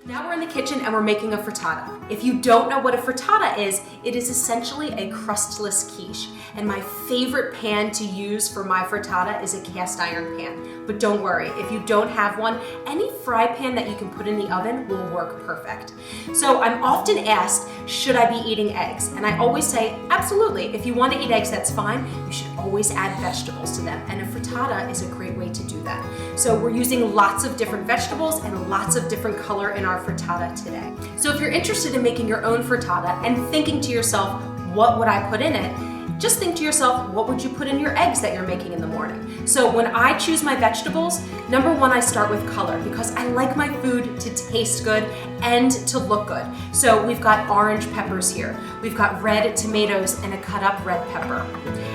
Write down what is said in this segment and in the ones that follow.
Now we're in the kitchen and we're making a frittata. If you don't know what a frittata is, it is essentially a crustless quiche. And my favorite pan to use for my frittata is a cast iron pan. But don't worry, if you don't have one, any fry pan that you can put in the oven will work perfect. So I'm often asked, should I be eating eggs? And I always say, absolutely. If you want to eat eggs, that's fine. You should always add vegetables to them. And a frittata is a great way to do that. So we're using lots of different vegetables and lots of different color in our frittata today. So if you're interested in making your own frittata and thinking to yourself, what would I put in it? Just think to yourself, what would you put in your eggs that you're making in the morning? So when I choose my vegetables, number one, I start with color because I like my food to taste good and to look good. So we've got orange peppers here. We've got red tomatoes and a cut up red pepper.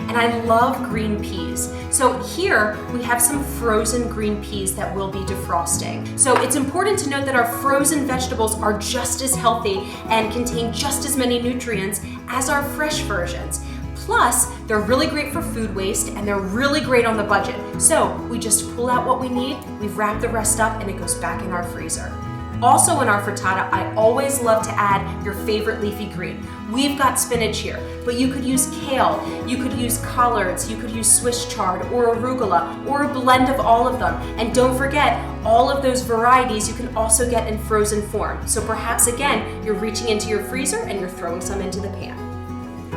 And I love green peas. So here we have some frozen green peas that we'll be defrosting. So it's important to note that our frozen vegetables are just as healthy and contain just as many nutrients as our fresh versions. Plus, they're really great for food waste and they're really great on the budget. So we just pull out what we need, we wrap the rest up, and it goes back in our freezer. Also in our frittata, I always love to add your favorite leafy green. We've got spinach here, but you could use kale, you could use collards, you could use Swiss chard or arugula or a blend of all of them. And don't forget, all of those varieties you can also get in frozen form. So perhaps again, you're reaching into your freezer and you're throwing some into the pan.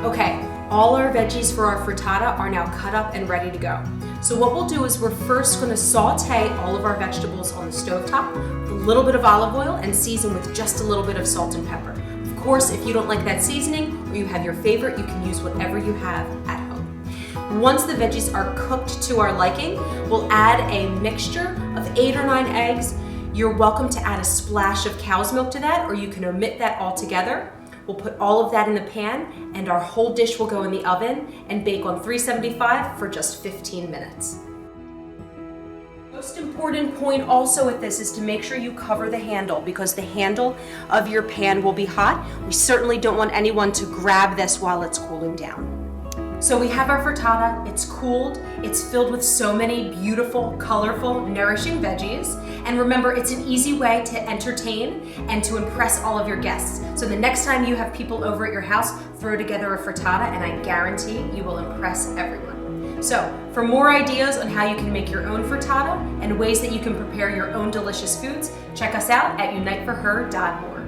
Okay, all our veggies for our frittata are now cut up and ready to go. So what we'll do is we're first going to saute all of our vegetables on the stovetop with a little bit of olive oil and season with just a little bit of salt and pepper. Of course, if you don't like that seasoning or you have your favorite, you can use whatever you have at home. Once the veggies are cooked to our liking, we'll add a mixture of 8 or 9 eggs. You're welcome to add a splash of cow's milk to that, or you can omit that altogether. We'll put all of that in the pan and our whole dish will go in the oven and bake on 375 for just 15 minutes. Most important point also with this is to make sure you cover the handle because the handle of your pan will be hot. We certainly don't want anyone to grab this while it's cooling down. So we have our frittata, it's cooled, it's filled with so many beautiful, colorful, nourishing veggies. And remember, it's an easy way to entertain and to impress all of your guests. So the next time you have people over at your house, throw together a frittata and I guarantee you will impress everyone. So for more ideas on how you can make your own frittata and ways that you can prepare your own delicious foods, check us out at uniteforher.org.